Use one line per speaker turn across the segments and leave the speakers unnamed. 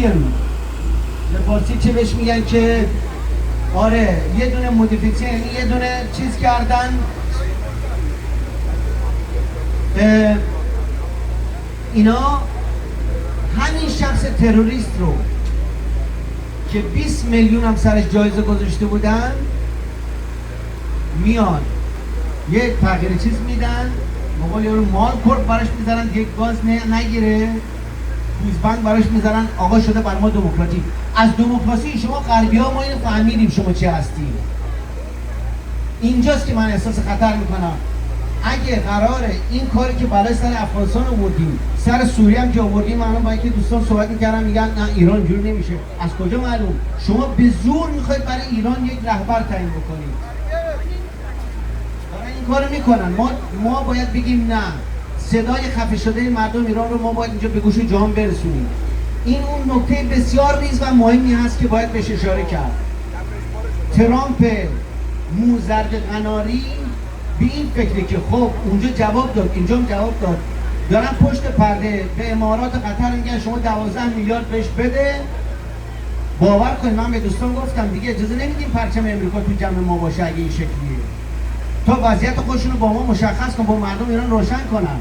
به فارسی چه بهش میگن که آره یه دونه مودیفیکسیون، یعنی یه دونه چیز کردن. اینا همین شخص تروریست رو که 20 میلیون هم سرش جایزه گذاشته بودن میان یه تغییر چیز میدن، مقال یارو مال کرد براش میذارن، یک گاز نگیره، کوزبند براش میذارن، آقا شده بر ما دموکراسی. از دموکراسی شما غربی ها ما اینو فهمیدیم شما چی هستیم. اینجاست که من احساس خطر میکنم اگه قراره این کاری که بالای سر افغانستان آوردیم، سر سوریه هم که آوردیم، من با اینکه دوستان صحبت میکردم میگن نه ایران جور نمیشه. از کجا معلوم؟ شما به زور میخواید برای ایران یک رهبر تعیین بکنید. دارن این کارو میکنن. ما باید بگیم نه، صدای خفه شده مردم ایران رو ما باید اینجا به گوش جهان برسونیم. این اون نکته بسیار ریز و مهمی هست که باید بهش اشاره کرد. ترامپ موزرد قناری به این فکره که خب اونجا جواب داد، اینجا هم جواب داد، دارن پشت پرده به امارات قطر میگن شما 12 میلیارد بهش بده. باور کنید من به دوستان گفتم دیگه اجازه نمیدیم پرچم امریکا تو جمع ما باشه. اگه این شکلیه تا وضعیت خودشون رو با ما مشخص کن، با مردم ایران روشن کنن.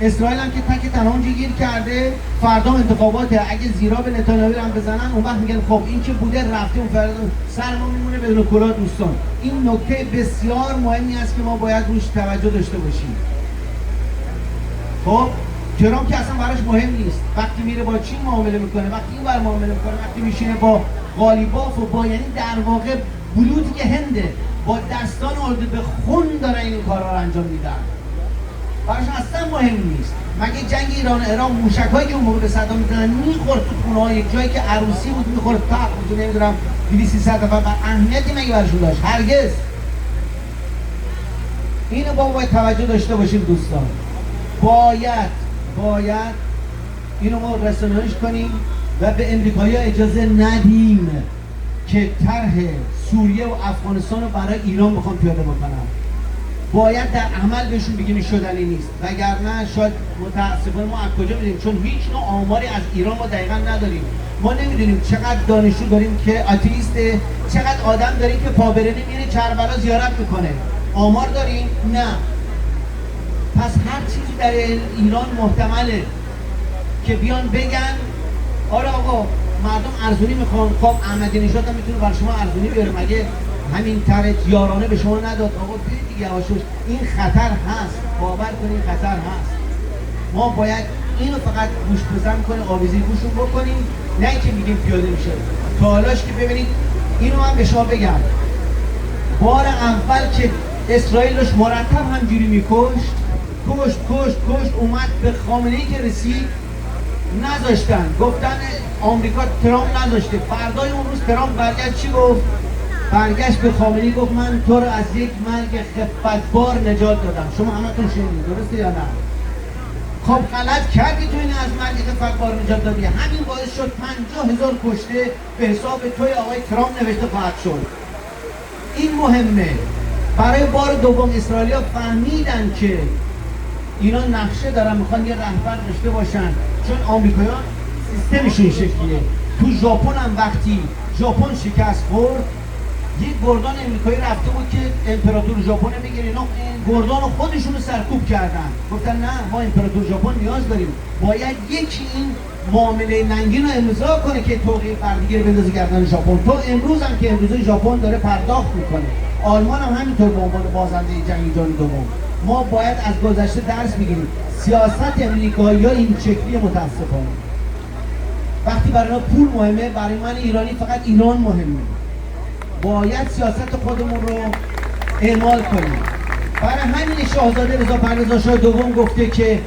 اسرائیل هم که تک تنها اونجا گیر کرده، فردا انتخاباته، اگه زیرا به نتانیاهو هم بزنن اون وقت میگن خب این که بوده رفته، اون فردا سر ما میمونه بدون کلاه. دوستان این نکته بسیار مهمی است که ما باید روش توجه داشته باشیم. خب ترامپ که اصلا براش مهم نیست، وقتی میره با چین معامله میکنه، وقتی این بر معامله میکنه، وقتی میشینه با قالیباف و با یعنی در واقع بلوطی که هنده با دستان آلوده به خون دارن این کارا رو انجام میدن، براش اصلا مهم نیست. مگه جنگ ایران و عراق موشکایی که اون موقع به صدام میزنن میخورد تو خونه‌های یک جایی که عروسی بود، میخورد تاق بود، نمیدونم 200-300 نفر، اهمیتی مگه براشون داشت؟ هرگز. اینو باید توجه داشته باشیم دوستان. باید اینو ما رسانه‌ایش کنیم و به امریکایی‌ها اجازه ندیم که طرح سوریه و افغانستان رو برای ایران بخوام پیاده بکنم. باید در عمل بهشون بگیم شدنی نیست، وگرنه شاید متاسفانه ما از کجا میدونیم، چون هیچ نوع آماری از ایران ما دقیقا نداریم. ما نمیدونیم چقدر دانشجو داریم که آتئیسته، چقدر آدم داریم که پابرنی میره کربلا زیارت میکنه. آمار داریم؟ نه. پس هر چیزی در ایران محتمله که بیان بگن آره آقا مردم ارزونی میخوان، خب احمدی نژاد هم میتونه برای شما ارزونی بیاره، مگه همین طرح یارانه به شما نداد؟ آقا برید دیگه یواشوش. این خطر هست، باور کنید خطر هست. ما باید اینو فقط گوش بزن کنه، آویزی گوشون بکنیم، نه اینکه میگیم پیاده میشه. تا حالاش که ببینید، اینو من به شما بگم، بار اول که اسرائیل داشت مرتب همجوری میکشت، کشت اومد به خامنه‌ای که رسید نذاشتن، گفتن آمریکا ترامپ نذاشته. فردای اون روز ترامپ برگشت چی گفت؟ برگشت به خامنه‌ای گفت من تو رو از یک مرگ خفتبار نجات دادم. شما همتون شنیدید درسته یا نه؟ خب غلط کردی تو این از مرگ خفتبار نجات دادی. همین باعث شد 50,000 کشته به حساب توی آقای ترامپ نوشته خواهد شد. این مهمه. برای بار دوم اسرائیلیا فهمیدن که اینا نقشه دارن، میخوان یه رهبر داشته باشن، چون آمریکایی‌ها سیستمشون شکلیه. تو ژاپن هم وقتی ژاپن شکست خورد، یک گردان امریکایی رفته بود که امپراتور ژاپن بگیره، اینا گردان خودشونو سرکوب کردن، گفتن نه ما امپراتور ژاپن نیاز داریم، باید یکی این معامله ننگین رو امضا کنه که توقیع بردگی رو بندازه گردن ژاپن. تو امروز هم که امروز ژاپن داره پرداخت میکنه، آلمان هم همینطور به عنوان بازنده جنگ جهانی دوم. ما باید از گذشته درس بگیریم. سیاست امریکایی‌ها این شکلی متاسفانه. وقتی برای ما پول مهمه، برای من ایرانی فقط ایران مهمه. باید سیاست خودمون رو اعمال کنیم. برای همین شاهزاده رضا پهلوی شاه دوم گفته که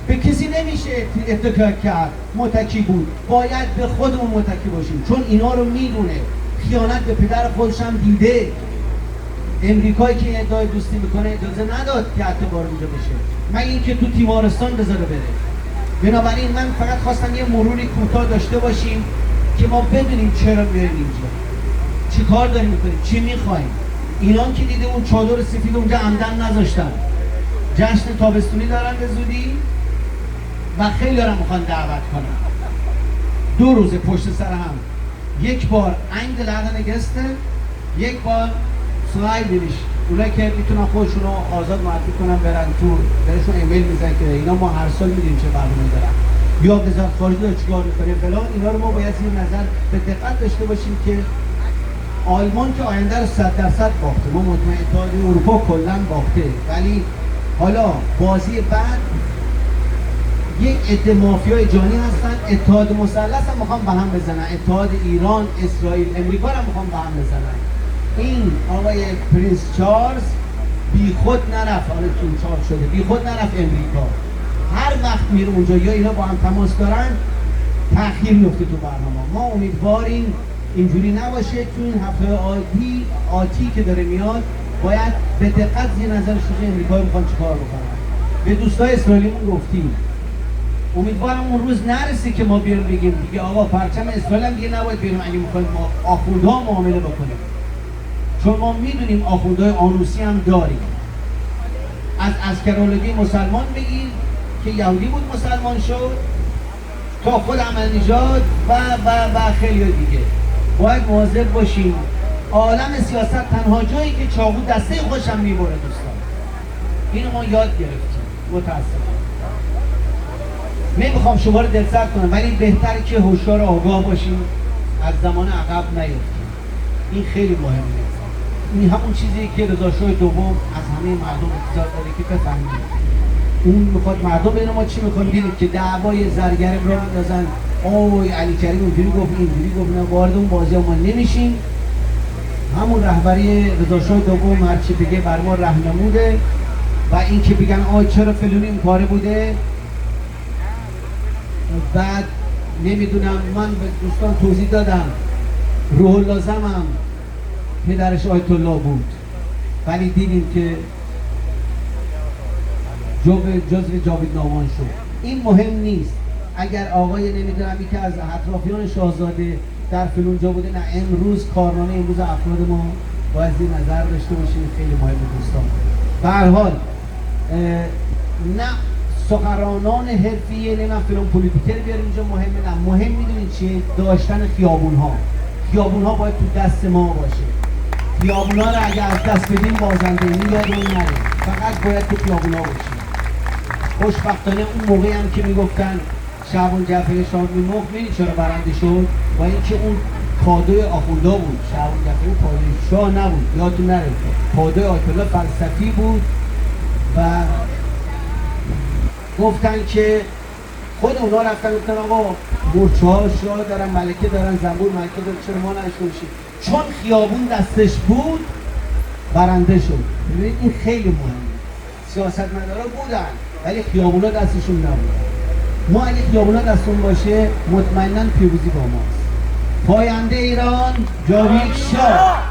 به کسی نمیشه اتکا کرد، متکی بود. باید به خودمون متکی باشیم، چون اینا رو میدونه. خیانت به پدر خودش هم دیده. امریکایی که ادعای دوستی میکنه اجازه نداد که حتی وارد اینجا بشه، مگه اینکه تو تیمارستان بذاره بره. بنابراین من فقط خواستم یه مروری کوتاه داشته باشیم که ما بدونیم چرا میاریم اینجا، چی کار داریم میکنیم، چی میخوایم. اینا که دیده اون چادر سفید اونجا عمدن نذاشتن، جشن تابستونی دارن به زودی و خیلی دارن میخوان دعوت کنن. 2 روز پشت سر هم یک بار eingeladen gestern، یک بار freiwillig، اونایی که میتونن خودشون رو آزاد معرفی کنن برن تو، برشون ایمیل میزنن که اینا ما هر سال میدیم چه برنامه دارن، یا وزارت خارجه داره چیکار میکنه فلان. اینا رو ما باید زیر نظر به دقت داشته باشیم که آلمان که آینده رو 100% باخته، ما مطمئن اتحادیه اروپا کلا باخته، ولی حالا بازی بعد یک عده مافیای جانی هستن، اتحاد مثلث هم میخوان به هم بزنن، اتحاد ایران، اسرائیل، امریکا هم میخوان به هم بزنن. این آقای پرنس چارلز بی خود نرفت، حالا چون چارلز شده بی خود نرفت امریکا، هر وقت میره اونجا یا اینا با هم تماس دارن تأخیر میفته تو برنامه. ما امیدواریم اینجوری نباشه. تو این هفته آتی که داره میاد باید به دقت زیر نظر شوخی امریکایی میخوان چیکار بکنن. به دوستای اسرائیلیمون گفتیم امیدوارم اون روز نرسه که ما بیاریم بگیم دیگه آقا پرچم اسرائیل هم دیگه نباید بیاریم اگه میخوایم ما آخوندها معامله بکنیم، چون ما میدونیم آخوندهای آنوسی هم داریم. از اسکرولوژی مسلمان بگیر که یهودی بود مسلمان شد تا خود احمدی‌نژاد و خیلی دیگه. باید مواظب باشیم. عالم سیاست تنها جایی که چاقو دسته خوشم میبره دوستان، اینو ما یاد گرفتیم متاسفانه. نمیخوام شما رو دلسرد کنم، ولی بهتره که هوشیار آگاه باشیم، از زمان عقب نیفتیم. این خیلی مهمه. این همون چیزی که رضا شاه دوم از همه مردم انتظار داره که بفهمید. اون میخواد مردم ببینن ما چی میکنیم. دیدید که دعوای زرگر رو میندازن، اوی علی کریم اونجوری گفت اینجوری گفت، نه وارد اون بازی ما نمیشیم. همون رهبری رضا شاه دوم هر چی بگه بر ما راهنموده، و این که بگن آ چرا فلانی این کاره بوده، بعد نمیدونم. من به دوستان توضیح دادم روح الله زمم پدرش آیت الله بود، ولی دیدیم که جزو جاوید نامان شد. این مهم نیست. اگر آقای نمیدونم که از اطرافیان شاهزاده در فیلم جا بوده، نه امروز کارنامه امروز افراد ما باید زیر نظر داشته باشیم. خیلی مهمه دوستان. به هر حال نه سخنرانان حرفه‌ای نه فیلم پلیتیکر بیاریم اینجا مهمه، نه مهم میدونید چیه؟ داشتن خیابون ها باید تو دست ما باشه. خیابون ها رو اگر از دست بدیم بازنده این یادمون نره، فقط باید تو خیابون ها باشیم. خوشبختانه اون موقعی هم که میگفتن شعبان جعفری شاه میمخ، میدونی چرا برنده شد؟ با اینکه اون پادوی آخوندا بود. شعبان جعفری پادوی شاه نبود، یادتون نره، پادوی آیت الله فلسفی بود. و گفتن که خود اونا رفتن گفتن آقا مورچه ها شاه دارن، ملکه دارن، زنبور ملکه دارن، چرا ما نشته باشیم؟ چون خیابون دستش بود برنده شد. ببینید این خیلی مهمه. سیاستمدارا بودن ولی خیابونا دستشون نبود. ما اگه خیابونا دستمون باشه مطمئنا پیروزی با ماست. پاینده ایران جاوید شاه.